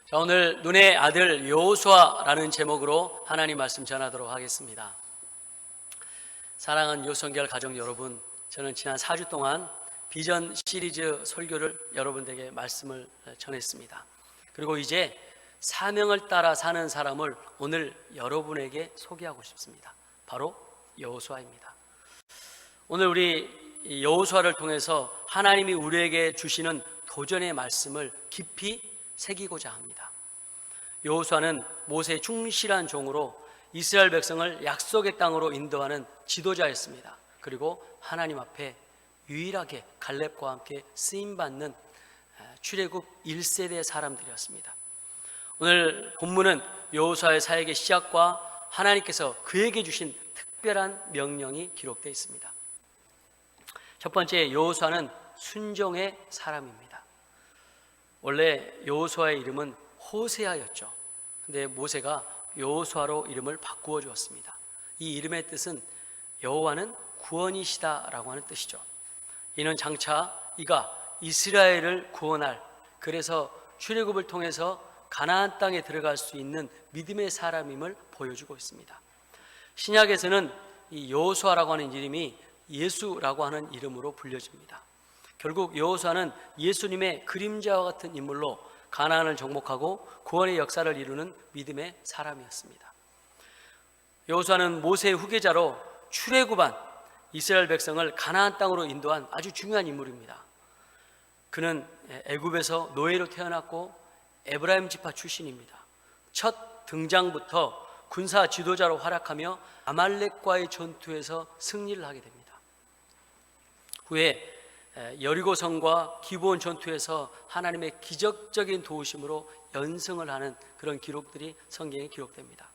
자, 오늘 눈의 아들 여호수아라는 제목으로 하나님 말씀 전하도록 하겠습니다. 사랑하는 요성결 가족 여러분, 저는 지난 4주 동안 비전 시리즈 설교를 여러분들에게 말씀을 전했습니다. 그리고 이제 사명을 따라 사는 사람을 오늘 여러분에게 소개하고 싶습니다. 바로 여호수아입니다. 오늘 우리 여호수아를 통해서 하나님이 우리에게 주시는 도전의 말씀을 깊이 새기고자 합니다. 여호수아는 모세의 충실한 종으로 이스라엘 백성을 약속의 땅으로 인도하는 지도자였습니다. 그리고 하나님 앞에 유일하게 갈렙과 함께 쓰임받는 출애굽 1세대 사람들이었습니다. 오늘 본문은 여호수아의 사역의 시작과 하나님께서 그에게 주신 특별한 명령이 기록되어 있습니다. 첫 번째, 여호수아는 순종의 사람입니다. 원래 여호수아의 이름은 호세아였죠. 근데 모세가 여호수아로 이름을 바꾸어 주었습니다. 이 이름의 뜻은 여호와는 구원이시다 라고 하는 뜻이죠. 이는 장차 이가 이스라엘을 구원할, 그래서 출애굽을 통해서 가나안 땅에 들어갈 수 있는 믿음의 사람임을 보여주고 있습니다. 신약에서는 이 여호수아라고 하는 이름이 예수라고 하는 이름으로 불려집니다. 결국 여호수아는 예수님의 그림자와 같은 인물로 가나안을 정복하고 구원의 역사를 이루는 믿음의 사람이었습니다. 여호수아는 모세의 후계자로 출애굽한 이스라엘 백성을 가나안 땅으로 인도한 아주 중요한 인물입니다. 그는 애굽에서 노예로 태어났고 에브라임 지파 출신입니다. 첫 등장부터 군사 지도자로 활약하며 아말렉과의 전투에서 승리를 하게 됩니다. 후에 여리고성과 기브온 전투에서 하나님의 기적적인 도우심으로 연승을 하는 그런 기록들이 성경에 기록됩니다.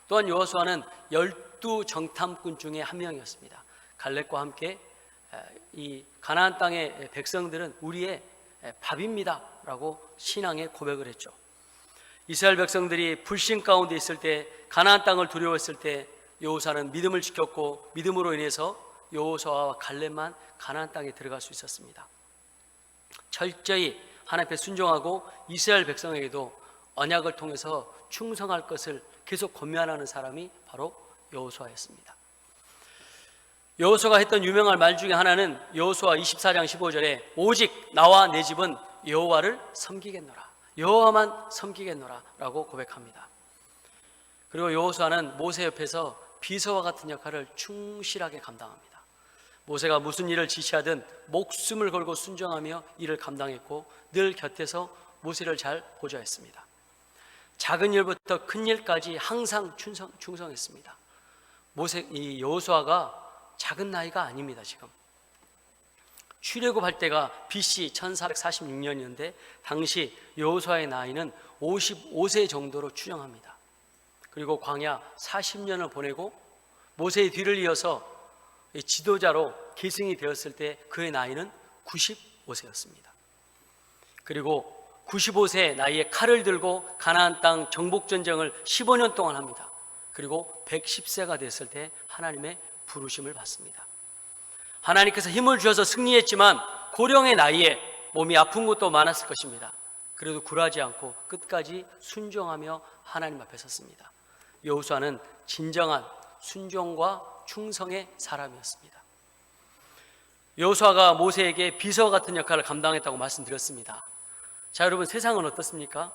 또한 여호수아는 12정탐꾼 중에 한 명이었습니다. 갈렙과 함께 이 가나안 땅의 백성들은 우리의 밥입니다 라고 신앙의 고백을 했죠. 이스라엘 백성들이 불신 가운데 있을 때, 가나안 땅을 두려워했을 때 여호수아는 믿음을 지켰고, 믿음으로 인해서 여호수아와 갈렙만 가나안 땅에 들어갈 수 있었습니다. 철저히 하나님 앞에 순종하고 이스라엘 백성에게도 언약을 통해서 충성할 것을 계속 권면하는 사람이 바로 여호수아였습니다. 여호수아가 했던 유명한 말 중에 하나는 여호수아 24장 15절에 오직 나와 내 집은 여호와를 섬기겠노라, 여호와만 섬기겠노라 라고 고백합니다. 그리고 여호수아는 모세 옆에서 비서와 같은 역할을 충실하게 감당합니다. 모세가 무슨 일을 지시하든 목숨을 걸고 순종하며 일을 감당했고, 늘 곁에서 모세를 잘 보좌했습니다. 작은 일부터 큰 일까지 항상 충성했습니다. 이 여호수아가 작은 나이가 아닙니다. 지금 출애굽할 때가 BC 1446년이었는데 당시 여호수아의 나이는 55세 정도로 추정합니다. 그리고 광야 40년을 보내고 모세의 뒤를 이어서 지도자로 계승이 되었을 때 그의 나이는 95세였습니다. 그리고 95세 나이에 칼을 들고 가나안 땅 정복전쟁을 15년 동안 합니다. 그리고 110세가 됐을 때 하나님의 부르심을 받습니다. 하나님께서 힘을 주셔서 승리했지만 고령의 나이에 몸이 아픈 것도 많았을 것입니다. 그래도 굴하지 않고 끝까지 순종하며 하나님 앞에 섰습니다. 여호수아는 진정한 순종과 충성의 사람이었습니다. 여호수아가 모세에게 비서 같은 역할을 감당했다고 말씀드렸습니다. 자, 여러분, 세상은 어떻습니까?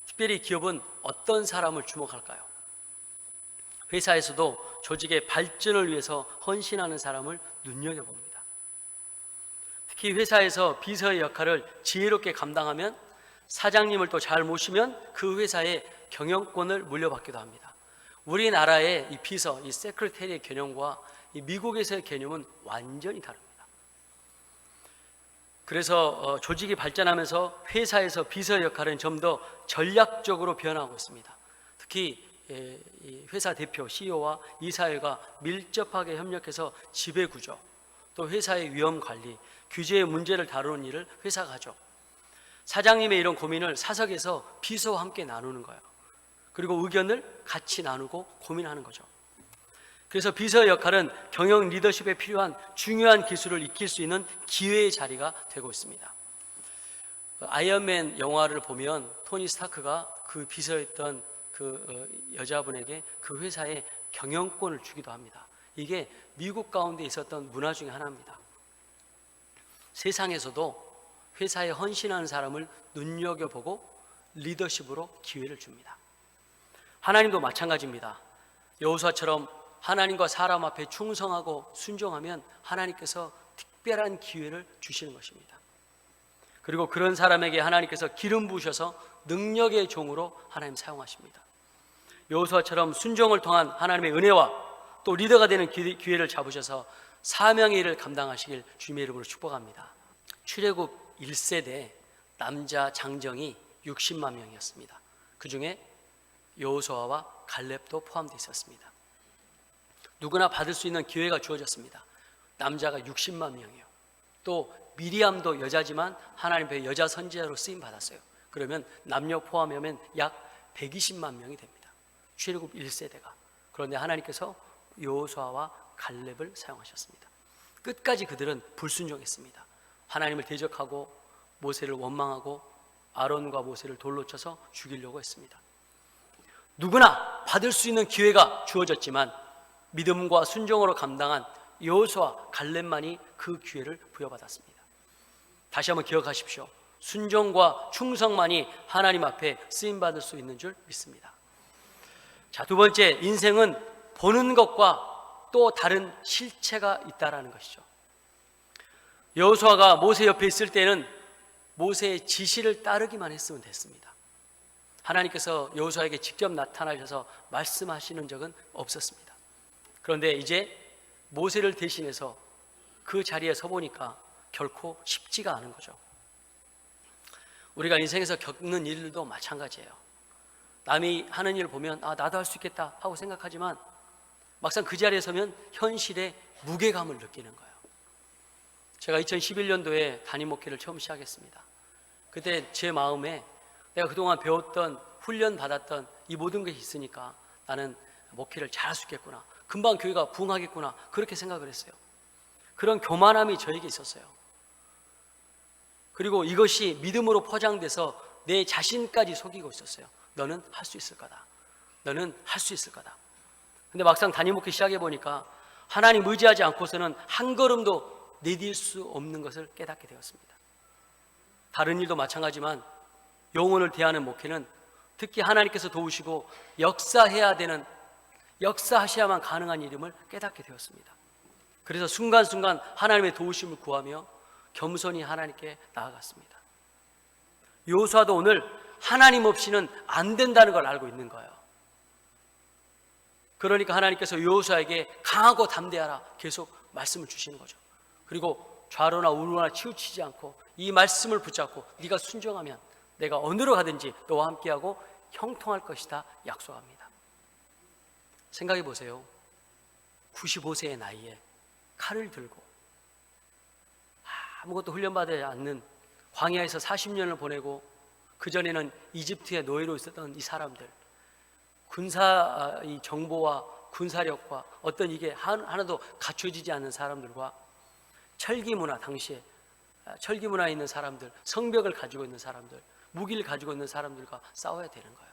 특별히 기업은 어떤 사람을 주목할까요? 회사에서도 조직의 발전을 위해서 헌신하는 사람을 눈여겨봅니다. 특히 회사에서 비서의 역할을 지혜롭게 감당하면, 사장님을 또 잘 모시면 그 회사의 경영권을 물려받기도 합니다. 우리나라의 이 비서, 이 세크레터리의 개념과 이 미국에서의 개념은 완전히 다릅니다. 그래서 조직이 발전하면서 회사에서 비서의 역할은 좀 더 전략적으로 변하고 있습니다. 특히 이 회사 대표, CEO와 이사회가 밀접하게 협력해서 지배구조, 또 회사의 위험관리, 규제의 문제를 다루는 일을 회사가 하죠. 사장님의 이런 고민을 사석에서 비서와 함께 나누는 거예요. 그리고 의견을 같이 나누고 고민하는 거죠. 그래서 비서의 역할은 경영 리더십에 필요한 중요한 기술을 익힐 수 있는 기회의 자리가 되고 있습니다. 아이언맨 영화를 보면 토니 스타크가 그 비서였던 그 여자분에게 그 회사의 경영권을 주기도 합니다. 이게 미국 가운데 있었던 문화 중에 하나입니다. 세상에서도 회사에 헌신하는 사람을 눈여겨보고 리더십으로 기회를 줍니다. 하나님도 마찬가지입니다. 여호수아처럼 하나님과 사람 앞에 충성하고 순종하면 하나님께서 특별한 기회를 주시는 것입니다. 그리고 그런 사람에게 하나님께서 기름 부으셔서 능력의 종으로 하나님 사용하십니다. 여호수아처럼 순종을 통한 하나님의 은혜와 또 리더가 되는 기회를 잡으셔서 사명의 일을 감당하시길 주님의 이름으로 축복합니다. 출애굽 1세대 남자 장정이 60만 명이었습니다. 그 중에 여호수아와 갈렙도 포함되어 있었습니다. 누구나 받을 수 있는 기회가 주어졌습니다. 남자가 60만 명이에요. 또 미리암도 여자지만 하나님 앞에 여자 선지자로 쓰임 받았어요. 그러면 남녀 포함하면 약 120만 명이 됩니다. 출애굽 1세대가. 그런데 하나님께서 여호수아와 갈렙을 사용하셨습니다. 끝까지 그들은 불순종했습니다. 하나님을 대적하고 모세를 원망하고 아론과 모세를 돌로 쳐서 죽이려고 했습니다. 누구나 받을 수 있는 기회가 주어졌지만 믿음과 순종으로 감당한 여호수아 갈렙만이 그 기회를 부여받았습니다. 다시 한번 기억하십시오. 순종과 충성만이 하나님 앞에 쓰임받을 수 있는 줄 믿습니다. 자, 두 번째, 인생은 보는 것과 또 다른 실체가 있다라는 것이죠. 여호수아가 모세 옆에 있을 때는 모세의 지시를 따르기만 했으면 됐습니다. 하나님께서 여호수아에게 직접 나타나셔서 말씀하시는 적은 없었습니다. 그런데 이제 모세를 대신해서 그 자리에 서보니까 결코 쉽지가 않은 거죠. 우리가 인생에서 겪는 일들도 마찬가지예요. 남이 하는 일을 보면 나도 할 수 있겠다 하고 생각하지만 막상 그 자리에 서면 현실의 무게감을 느끼는 거예요. 제가 2011년도에 담임 목회를 처음 시작했습니다. 그때 제 마음에 내가 그동안 배웠던 훈련 받았던 이 모든 것이 있으니까 나는 목회를 잘할 수 있겠구나, 금방 교회가 부흥하겠구나, 그렇게 생각을 했어요. 그런 교만함이 저에게 있었어요. 그리고 이것이 믿음으로 포장돼서 내 자신까지 속이고 있었어요. 너는 할 수 있을 거다. 너는 할 수 있을 거다. 근데 막상 담임 목회 시작해 보니까 하나님 의지하지 않고서는 한 걸음도 내딜 수 없는 것을 깨닫게 되었습니다. 다른 일도 마찬가지지만 영혼을 대하는 목회는 특히 하나님께서 도우시고 역사해야 되는, 역사하셔야만 가능한 일임을 깨닫게 되었습니다. 그래서 순간순간 하나님의 도우심을 구하며 겸손히 하나님께 나아갔습니다. 여호수아도 오늘 하나님 없이는 안 된다는 걸 알고 있는 거예요. 그러니까 하나님께서 여호수아에게 강하고 담대하라 계속 말씀을 주시는 거죠. 그리고 좌로나 우로나 치우치지 않고 이 말씀을 붙잡고 네가 순종하면 내가 어디로 가든지 너와 함께하고 형통할 것이다 약속합니다. 생각해 보세요. 95세의 나이에 칼을 들고 아무것도 훈련받지 않는 광야에서 40년을 보내고 그전에는 이집트의 노예로 있었던 이 사람들, 군사 이 정보와 군사력과 어떤 이게 하나도 갖춰지지 않는 사람들과 철기 문화, 당시에 철기 문화에 있는 사람들, 성벽을 가지고 있는 사람들, 무기를 가지고 있는 사람들과 싸워야 되는 거예요.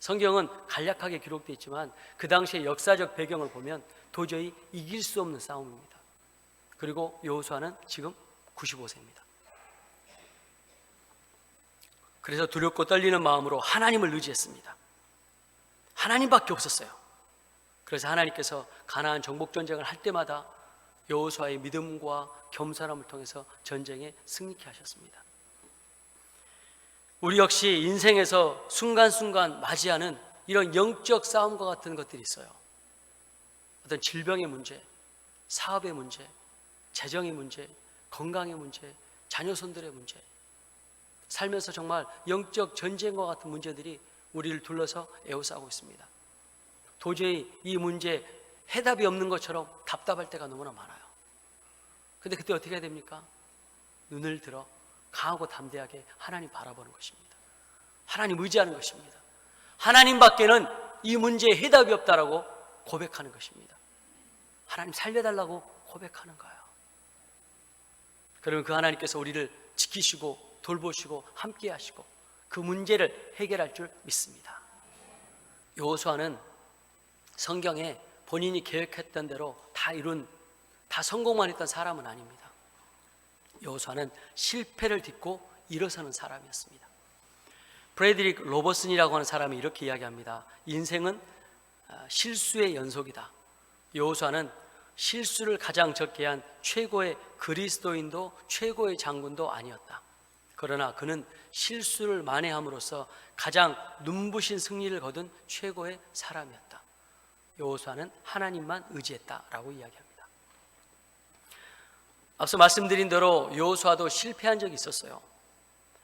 성경은 간략하게 기록되어 있지만 그 당시의 역사적 배경을 보면 도저히 이길 수 없는 싸움입니다. 그리고 여호수아는 지금 95세입니다. 그래서 두렵고 떨리는 마음으로 하나님을 의지했습니다. 하나님밖에 없었어요. 그래서 하나님께서 가나안 정복 전쟁을 할 때마다 여호수아의 믿음과 겸손함을 통해서 전쟁에 승리케 하셨습니다. 우리 역시 인생에서 순간순간 맞이하는 이런 영적 싸움과 같은 것들이 있어요. 어떤 질병의 문제, 사업의 문제, 재정의 문제, 건강의 문제, 자녀손들의 문제, 살면서 정말 영적 전쟁과 같은 문제들이 우리를 둘러서 에워싸고 있습니다. 도저히 이 문제에 해답이 없는 것처럼 답답할 때가 너무나 많아요. 근데 그때 어떻게 해야 됩니까? 눈을 들어 강하고 담대하게 하나님 바라보는 것입니다. 하나님 의지하는 것입니다. 하나님 밖에는 이 문제에 해답이 없다라고 고백하는 것입니다. 하나님 살려달라고 고백하는 거예요. 그러면 그 하나님께서 우리를 지키시고 돌보시고 함께 하시고 그 문제를 해결할 줄 믿습니다. 여호수아는 성경에 본인이 계획했던 대로 다 성공만 했던 사람은 아닙니다. 여호수아는 실패를 딛고 일어서는 사람이었습니다. 브래드릭 로버슨이라고 하는 사람이 이렇게 이야기합니다. 인생은 실수의 연속이다. 여호수아는 실수를 가장 적게 한 최고의 그리스도인도 최고의 장군도 아니었다. 그러나 그는 실수를 만회함으로써 가장 눈부신 승리를 거둔 최고의 사람이었다. 여호수아는 하나님만 의지했다라고 이야기합니다. 앞서 말씀드린 대로 여호수아도 실패한 적이 있었어요.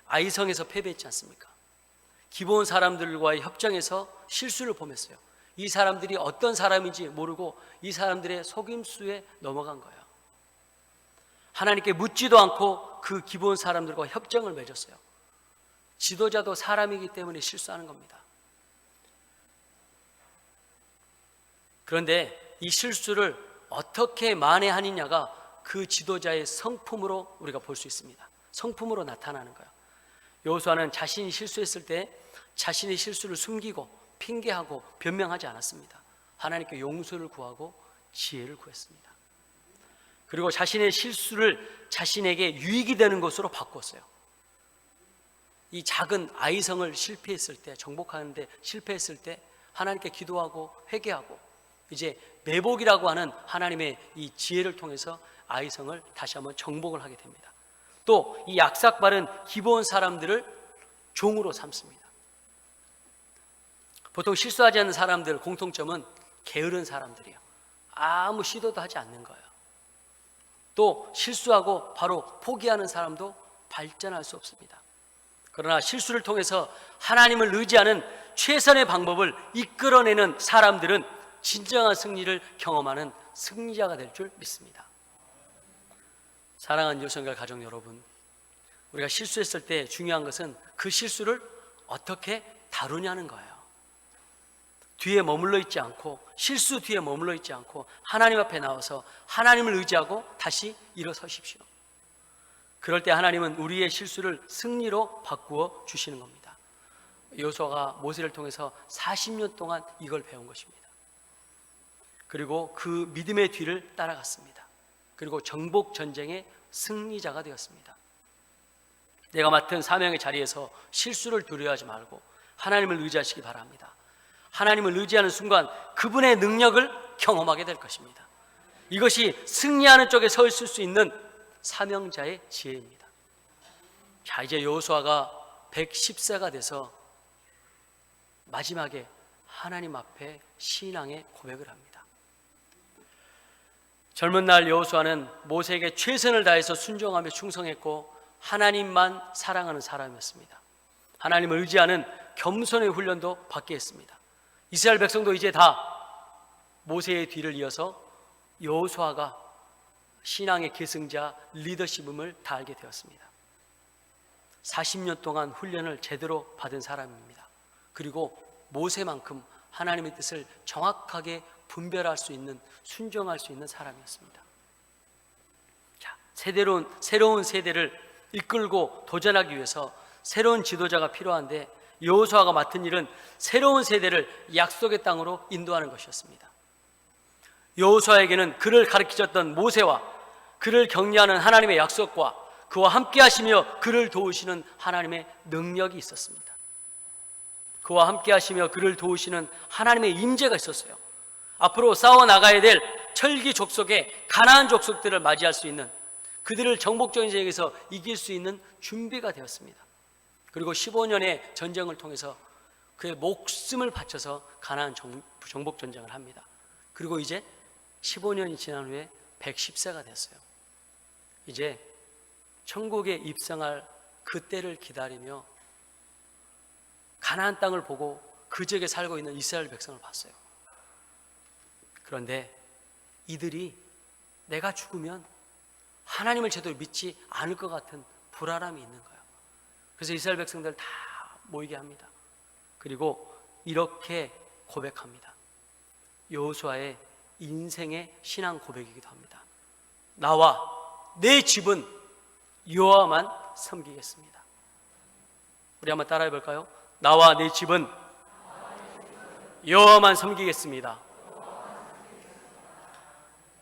아이성에서 패배했지 않습니까? 기브온 사람들과의 협정에서 실수를 범했어요. 이 사람들이 어떤 사람인지 모르고 이 사람들의 속임수에 넘어간 거예요. 하나님께 묻지도 않고 그 기브온 사람들과 협정을 맺었어요. 지도자도 사람이기 때문에 실수하는 겁니다. 그런데 이 실수를 어떻게 만회하느냐가 그 지도자의 성품으로 우리가 볼 수 있습니다. 성품으로 나타나는 거예요. 여호수아는 자신이 실수했을 때 자신의 실수를 숨기고 핑계하고 변명하지 않았습니다. 하나님께 용서를 구하고 지혜를 구했습니다. 그리고 자신의 실수를 자신에게 유익이 되는 것으로 바꿨어요. 이 작은 아이성을 실패했을 때, 정복하는데 실패했을 때 하나님께 기도하고 회개하고 이제 매복이라고 하는 하나님의 이 지혜를 통해서 아이성을 다시 한번 정복을 하게 됩니다. 또 이 약삭바른 기브온 사람들을 종으로 삼습니다. 보통 실수하지 않는 사람들 공통점은 게으른 사람들이에요. 아무 시도도 하지 않는 거예요. 또 실수하고 바로 포기하는 사람도 발전할 수 없습니다. 그러나 실수를 통해서 하나님을 의지하는 최선의 방법을 이끌어내는 사람들은 진정한 승리를 경험하는 승리자가 될 줄 믿습니다. 사랑하는 유성결 가족 여러분, 우리가 실수했을 때 중요한 것은 그 실수를 어떻게 다루냐는 거예요. 뒤에 머물러 있지 않고, 실수 뒤에 머물러 있지 않고 하나님 앞에 나와서 하나님을 의지하고 다시 일어서십시오. 그럴 때 하나님은 우리의 실수를 승리로 바꾸어 주시는 겁니다. 여호수아가 모세를 통해서 40년 동안 이걸 배운 것입니다. 그리고 그 믿음의 뒤를 따라갔습니다. 그리고 정복 전쟁의 승리자가 되었습니다. 내가 맡은 사명의 자리에서 실수를 두려워하지 말고 하나님을 의지하시기 바랍니다. 하나님을 의지하는 순간 그분의 능력을 경험하게 될 것입니다. 이것이 승리하는 쪽에 서 있을 수 있는 사명자의 지혜입니다. 자, 이제 여호수아가 110세가 돼서 마지막에 하나님 앞에 신앙의 고백을 합니다. 젊은 날 여호수아는 모세에게 최선을 다해서 순종하며 충성했고 하나님만 사랑하는 사람이었습니다. 하나님을 의지하는 겸손의 훈련도 받게 했습니다. 이스라엘 백성도 이제 다 모세의 뒤를 이어서 여호수아가 신앙의 계승자, 리더십임을 다 알게 되었습니다. 40년 동안 훈련을 제대로 받은 사람입니다. 그리고 모세만큼 하나님의 뜻을 정확하게 분별할 수 있는, 순종할 수 있는 사람이었습니다. 자, 새로운 세대를 이끌고 도전하기 위해서 새로운 지도자가 필요한데 여호수아가 맡은 일은 새로운 세대를 약속의 땅으로 인도하는 것이었습니다. 여호수아에게는 그를 가르치셨던 모세와 그를 격려하는 하나님의 약속과 그와 함께 하시며 그를 도우시는 하나님의 능력이 있었습니다. 그와 함께 하시며 그를 도우시는 하나님의 임재가 있었어요. 앞으로 싸워나가야 될 철기 족속의 가나안 족속들을 맞이할 수 있는, 그들을 정복 전쟁에서 이길 수 있는 준비가 되었습니다. 그리고 15년의 전쟁을 통해서 그의 목숨을 바쳐서 가나안 정복 전쟁을 합니다. 그리고 이제 15년이 지난 후에 110세가 됐어요. 이제 천국에 입성할 그때를 기다리며 가나안 땅을 보고 그 지역에 살고 있는 이스라엘 백성을 봤어요. 그런데 이들이 내가 죽으면 하나님을 제대로 믿지 않을 것 같은 불안함이 있는 거예요. 그래서 이스라엘 백성들 다 모이게 합니다. 그리고 이렇게 고백합니다. 여호수아의 인생의 신앙 고백이기도 합니다. 나와 내 집은 여호와만 섬기겠습니다. 우리 한번 따라해 볼까요? 나와 내 집은 여호와만 섬기겠습니다.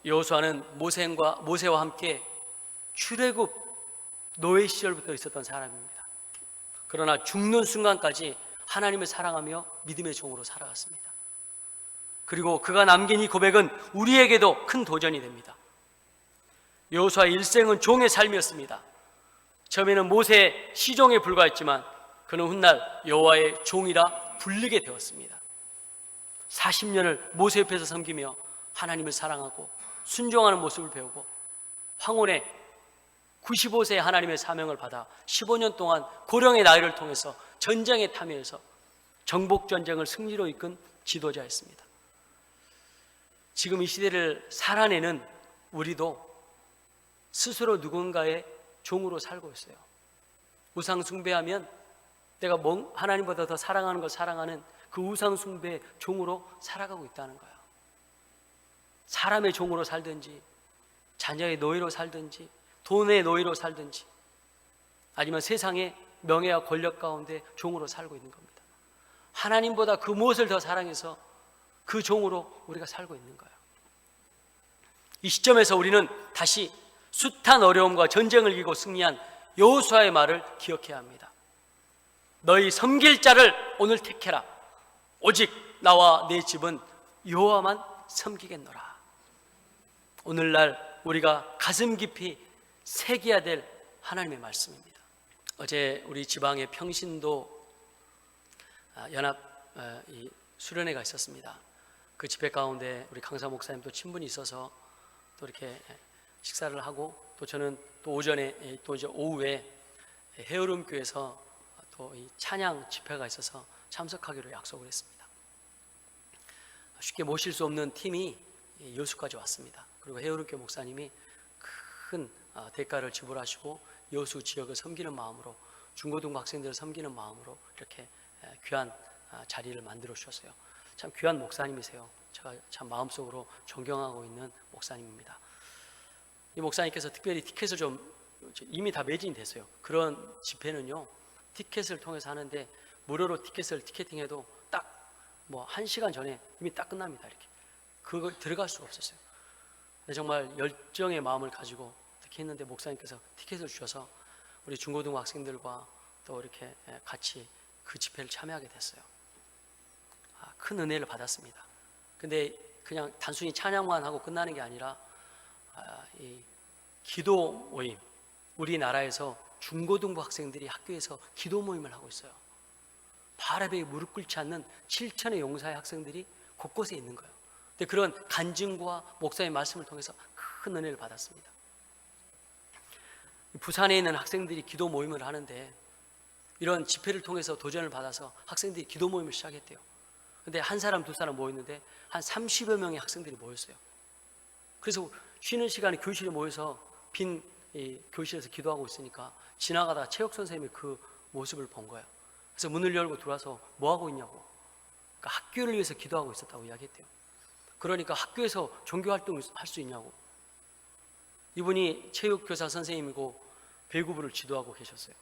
여호수아는 모세와 함께 출애굽 노예 시절부터 있었던 사람입니다. 그러나 죽는 순간까지 하나님을 사랑하며 믿음의 종으로 살아갔습니다. 그리고 그가 남긴 이 고백은 우리에게도 큰 도전이 됩니다. 여호수아의 일생은 종의 삶이었습니다. 처음에는 모세의 시종에 불과했지만 그는 훗날 여호와의 종이라 불리게 되었습니다. 40년을 모세 옆에서 섬기며 하나님을 사랑하고 순종하는 모습을 배우고 황혼에 95세에 하나님의 사명을 받아 15년 동안 고령의 나이를 통해서 전쟁에 참여해서 정복전쟁을 승리로 이끈 지도자였습니다. 지금 이 시대를 살아내는 우리도 스스로 누군가의 종으로 살고 있어요. 우상 숭배하면 내가 하나님보다 더 사랑하는 걸 사랑하는 그 우상 숭배의 종으로 살아가고 있다는 거예요. 사람의 종으로 살든지 자녀의 노예로 살든지 돈의 노예로 살든지 아니면 세상의 명예와 권력 가운데 종으로 살고 있는 겁니다. 하나님보다 그 무엇을 더 사랑해서 그 종으로 우리가 살고 있는 거예요. 이 시점에서 우리는 다시 숱한 어려움과 전쟁을 이기고 승리한 여호수아의 말을 기억해야 합니다. 너희 섬길 자를 오늘 택해라. 오직 나와 내 집은 여호와만 섬기겠노라. 오늘날 우리가 가슴 깊이 새겨야 될 하나님의 말씀입니다. 어제 우리 지방의 평신도 연합 수련회가 있었습니다. 그 집회 가운데 우리 강사 목사님도 친분이 있어서 또 이렇게 식사를 하고 또 저는 또 오전에 또 이제 오후에 헤어룸 교회에서 또 이 찬양 집회가 있어서 참석하기로 약속을 했습니다. 쉽게 모실 수 없는 팀이 여수까지 왔습니다. 그리고 헤어룸 교회 목사님이 큰 대가를 지불하시고 여수 지역을 섬기는 마음으로 중고등부 학생들을 섬기는 마음으로 이렇게 귀한 자리를 만들어 주셨어요. 참 귀한 목사님이세요. 제가 참 마음속으로 존경하고 있는 목사님입니다. 이 목사님께서 특별히 티켓을 좀 이미 다 매진이 됐어요. 그런 집회는요 티켓을 통해서 하는데 무료로 티켓팅해도 딱 뭐 1시간 전에 이미 딱 끝납니다. 이렇게 그걸 들어갈 수가 없었어요. 정말 열정의 마음을 가지고 특히 했는데 목사님께서 티켓을 주셔서 우리 중고등부 학생들과 또 이렇게 같이 그 집회를 참여하게 됐어요. 큰 은혜를 받았습니다. 근데 그냥 단순히 찬양만 하고 끝나는 게 아니라 이 기도 모임, 우리나라에서 중고등부 학생들이 학교에서 기도 모임을 하고 있어요. 바라베에 무릎 꿇지 않는 7천의 용사의 학생들이 곳곳에 있는 거예요. 근데 그런 간증과 목사의 말씀을 통해서 큰 은혜를 받았습니다. 부산에 있는 학생들이 기도 모임을 하는데 이런 집회를 통해서 도전을 받아서 학생들이 기도 모임을 시작했대요. 근데 한 사람 두 사람 모였는데 한 30여 명의 학생들이 모였어요. 그래서 쉬는 시간에 교실에 모여서 빈 교실에서 기도하고 있으니까 지나가다가 체육 선생님이 그 모습을 본 거예요. 그래서 문을 열고 들어와서 뭐 하고 있냐고. 그러니까 학교를 위해서 기도하고 있었다고 이야기했대요. 그러니까 학교에서 종교 활동을 할 수 있냐고. 이분이 체육교사 선생님이고 배구부를 지도하고 계셨어요.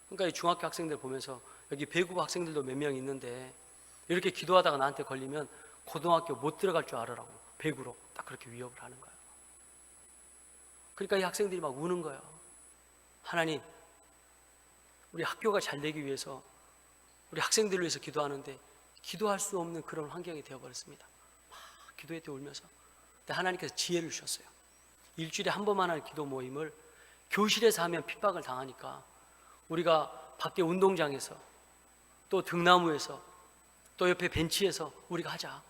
그러니까 이 중학교 학생들 보면서 여기 배구부 학생들도 몇 명 있는데 이렇게 기도하다가 나한테 걸리면 고등학교 못 들어갈 줄 알으라고 배구로 딱 그렇게 위협을 하는 거예요. 그러니까 이 학생들이 막 우는 거예요. 하나님, 우리 학교가 잘 되기 위해서 우리 학생들을 위해서 기도하는데 기도할 수 없는 그런 환경이 되어버렸습니다. 막 기도에 울면서. 근데 하나님께서 지혜를 주셨어요. 일주일에 한 번만 하는 기도 모임을 교실에서 하면 핍박을 당하니까 우리가 밖에 운동장에서 또 등나무에서 또 옆에 벤치에서 우리가 하자.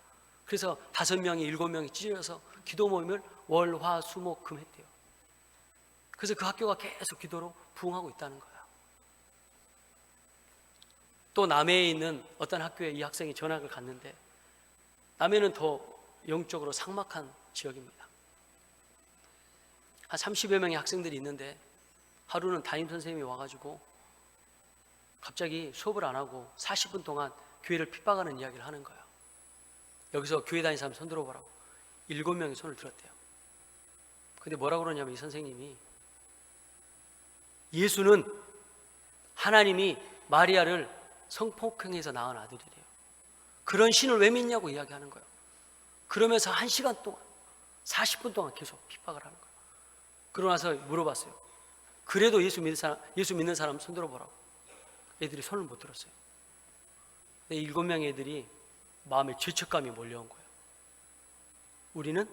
그래서 5명이 7명이 찢어져서 기도 모임을 월, 화, 수, 목, 금 했대요. 그래서 그 학교가 계속 기도로 부흥하고 있다는 거예요. 또 남해에 있는 어떤 학교에 이 학생이 전학을 갔는데 남해는 더 영적으로 삭막한 지역입니다. 한 30여 명의 학생들이 있는데 하루는 담임 선생님이 와가지고 갑자기 수업을 안 하고 40분 동안 교회를 핍박하는 이야기를 하는 거예요. 여기서 교회 다니는 사람 손 들어보라고 7명이 손을 들었대요. 근데 뭐라고 그러냐면 이 선생님이 예수는 하나님이 마리아를 성폭행해서 낳은 아들이래요. 그런 신을 왜 믿냐고 이야기하는 거예요. 그러면서 1시간 동안 40분 동안 계속 핍박을 하는 거예요. 그러고 나서 물어봤어요. 그래도 예수 믿는 사람 손 들어보라고. 애들이 손을 못 들었어요. 7명의 애들이 마음에 죄책감이 몰려온 거예요. 우리는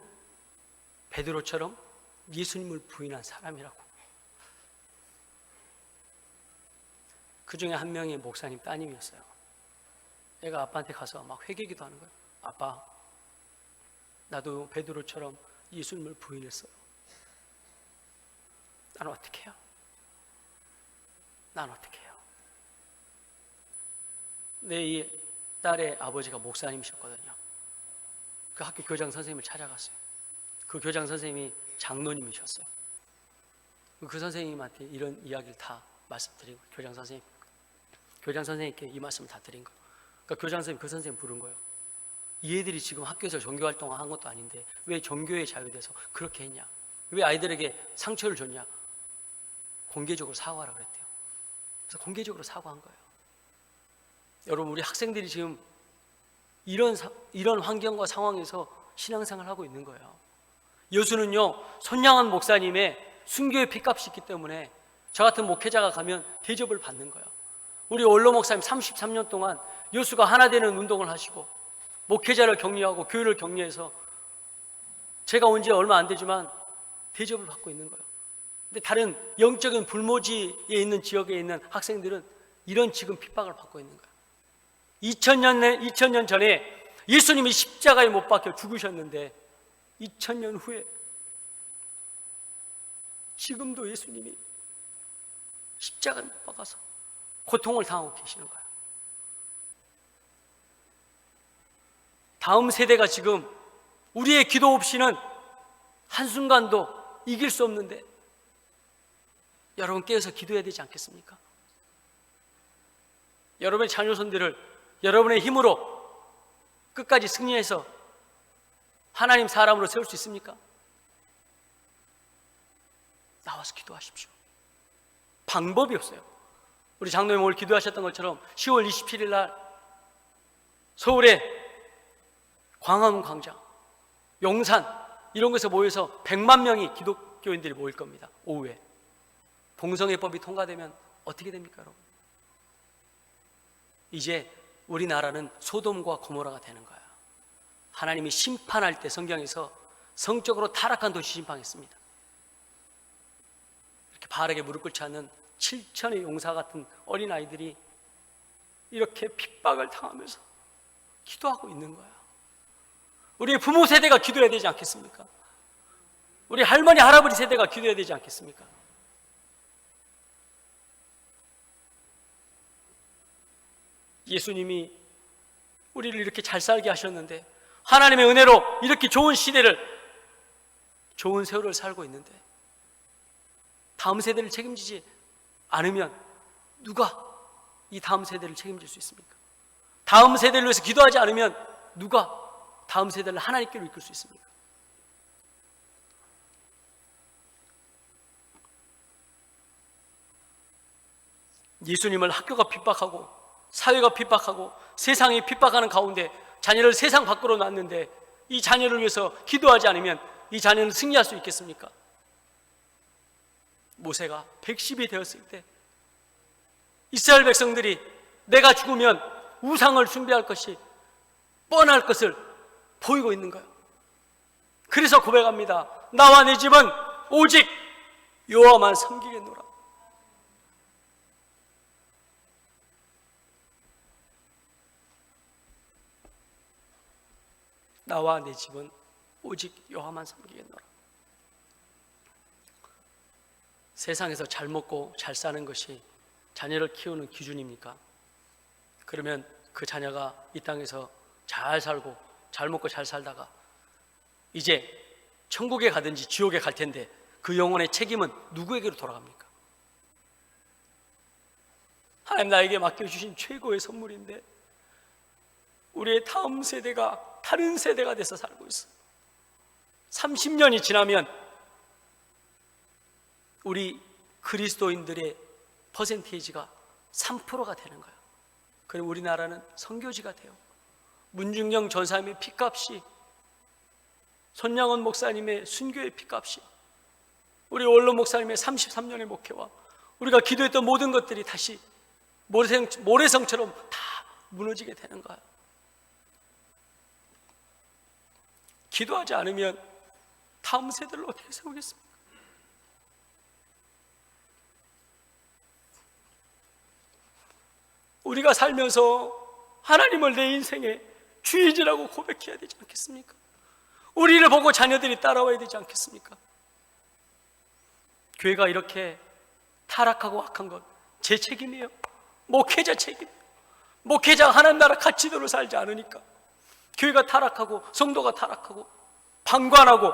베드로처럼 예수님을 부인한 사람이라고. 그 중에 한 명이 목사님 따님이었어요. 애가 아빠한테 가서 막 회개기도 하는 거예요. 아빠, 나도 베드로처럼 예수님을 부인했어요. 난 어떻게 해요? 난 어떻게 해요? 이 딸의 아버지가 목사님이셨거든요. 그 학교 교장 선생님을 찾아갔어요. 그 교장 선생님이 장로님이셨어요. 그 선생님한테 이런 이야기를 다 말씀드리고, 교장 선생님께 이 말씀을 다 드린 거예요. 그러니까 교장 선생님, 그 선생님 부른 거예요. 이 애들이 지금 학교에서 종교활동을 한 것도 아닌데 왜 종교의 자유에 대해서 그렇게 했냐? 왜 아이들에게 상처를 줬냐? 공개적으로 사과하라 그랬대요. 그래서 공개적으로 사과한 거예요. 여러분, 우리 학생들이 지금 이런 환경과 상황에서 신앙생활을 하고 있는 거예요. 여수는요, 손양한 목사님의 순교의 핏값이 있기 때문에 저 같은 목회자가 가면 대접을 받는 거예요. 우리 원로 목사님 33년 동안 여수가 하나 되는 운동을 하시고 목회자를 격려하고 교회를 격려해서 제가 온 지 얼마 안 되지만 대접을 받고 있는 거예요. 근데 다른 영적인 불모지에 있는 지역에 있는 학생들은 이런 지금 핍박을 받고 있는 거예요. 2000년 전에 예수님이 십자가에 못 박혀 죽으셨는데 2000년 후에 지금도 예수님이 십자가에 못 박아서 고통을 당하고 계시는 거예요. 다음 세대가 지금 우리의 기도 없이는 한순간도 이길 수 없는데 여러분 깨어서 기도해야 되지 않겠습니까? 여러분의 자녀손들을 여러분의 힘으로 끝까지 승리해서 하나님 사람으로 세울 수 있습니까? 나와서 기도하십시오. 방법이 없어요. 우리 장로님 오늘 기도하셨던 것처럼 10월 27일 날 서울의 광화문 광장, 용산 이런 곳에 모여서 100만 명이 기독교인들이 모일 겁니다. 오후에 동성애법이 통과되면 어떻게 됩니까, 여러분? 이제 우리나라는 소돔과 고모라가 되는 거야. 하나님이 심판할 때 성경에서 성적으로 타락한 도시 심판했습니다. 이렇게 바르게 무릎 꿇지 않는 7천의 용사 같은 어린아이들이 이렇게 핍박을 당하면서 기도하고 있는 거야. 우리 부모 세대가 기도해야 되지 않겠습니까? 우리 할머니, 할아버지 세대가 기도해야 되지 않겠습니까? 예수님이 우리를 이렇게 잘 살게 하셨는데 하나님의 은혜로 이렇게 좋은 시대를, 좋은 세월을 살고 있는데 다음 세대를 책임지지 않으면 누가 이 다음 세대를 책임질 수 있습니까? 다음 세대를 위해서 기도하지 않으면 누가 다음 세대를 하나님께로 이끌 수 있습니까? 예수님을 학교가 핍박하고 사회가 핍박하고 세상이 핍박하는 가운데 자녀를 세상 밖으로 놨는데 이 자녀를 위해서 기도하지 않으면 이 자녀는 승리할 수 있겠습니까? 모세가 110이 되었을 때 이스라엘 백성들이 내가 죽으면 우상을 숭배할 것이 뻔할 것을 보이고 있는 거예요. 그래서 고백합니다. 나와 내 집은 오직 여호와만 섬기겠노라. 나와 내 집은 오직 여호와만 섬기겠노라. 세상에서 잘 먹고 잘 사는 것이 자녀를 키우는 기준입니까? 그러면 그 자녀가 이 땅에서 잘 살고 잘 먹고 잘 살다가 이제 천국에 가든지 지옥에 갈 텐데 그 영혼의 책임은 누구에게로 돌아갑니까? 하나님 나에게 맡겨주신 최고의 선물인데 우리의 다음 세대가 다른 세대가 돼서 살고 있어요. 30년이 지나면 우리 그리스도인들의 퍼센테이지가 3%가 되는 거예요. 그리고 우리나라는 선교지가 돼요. 문중영 전사님의 피값이, 손양원 목사님의 순교의 피값이, 우리 원로 목사님의 33년의 목회와 우리가 기도했던 모든 것들이 다시 모래성처럼 다 무너지게 되는 거예요. 기도하지 않으면 다음 세대를 어떻게 세우겠습니까? 우리가 살면서 하나님을 내 인생의 주인이라고 고백해야 되지 않겠습니까? 우리를 보고 자녀들이 따라와야 되지 않겠습니까? 교회가 이렇게 타락하고 악한 것 제 책임이에요. 목회자 책임. 목회자가 하나님 나라 가치대로 살지 않으니까 교회가 타락하고 성도가 타락하고 방관하고,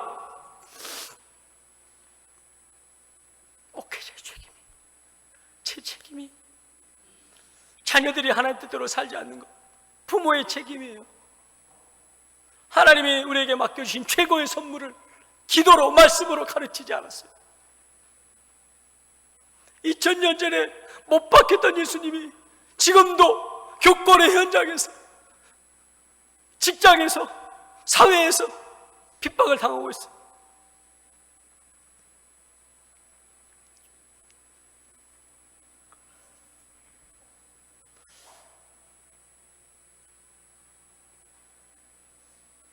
목회자의 책임이, 제 책임이. 자녀들이 하나님 뜻대로 살지 않는 것 부모의 책임이에요. 하나님이 우리에게 맡겨주신 최고의 선물을 기도로, 말씀으로 가르치지 않았어요. 2000년 전에 못 박혔던 예수님이 지금도 교권의 현장에서, 직장에서, 사회에서 핍박을 당하고 있어요.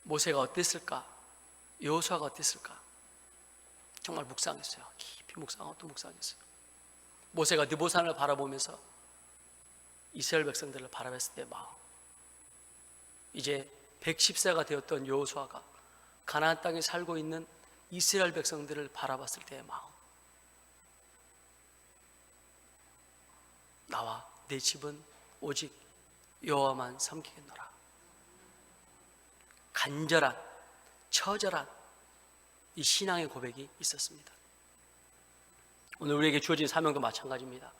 모세가 어땠을까? 여호수아가 어땠을까? 정말 묵상했어요. 깊이 묵상하고 또 묵상했어요. 모세가 느보산을 바라보면서 이스라엘 백성들을 바라봤을 때의 마음, 이제 110세가 되었던 여호수아가 가나안 땅에 살고 있는 이스라엘 백성들을 바라봤을 때의 마음, 나와 내 집은 오직 여호와만 섬기겠노라. 간절한, 처절한 이 신앙의 고백이 있었습니다. 오늘 우리에게 주어진 사명도 마찬가지입니다.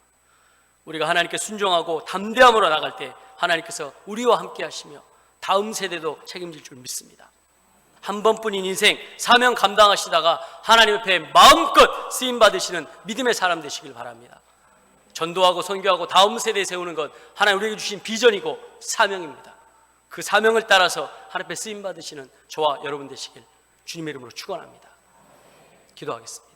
우리가 하나님께 순종하고 담대함으로 나갈 때 하나님께서 우리와 함께 하시며 다음 세대도 책임질 줄 믿습니다. 한 번뿐인 인생 사명 감당하시다가 하나님 앞에 마음껏 쓰임받으시는 믿음의 사람 되시길 바랍니다. 전도하고 선교하고 다음 세대에 세우는 것 하나님 우리에게 주신 비전이고 사명입니다. 그 사명을 따라서 하나님 앞에 쓰임받으시는 저와 여러분 되시길 주님의 이름으로 축원합니다. 기도하겠습니다.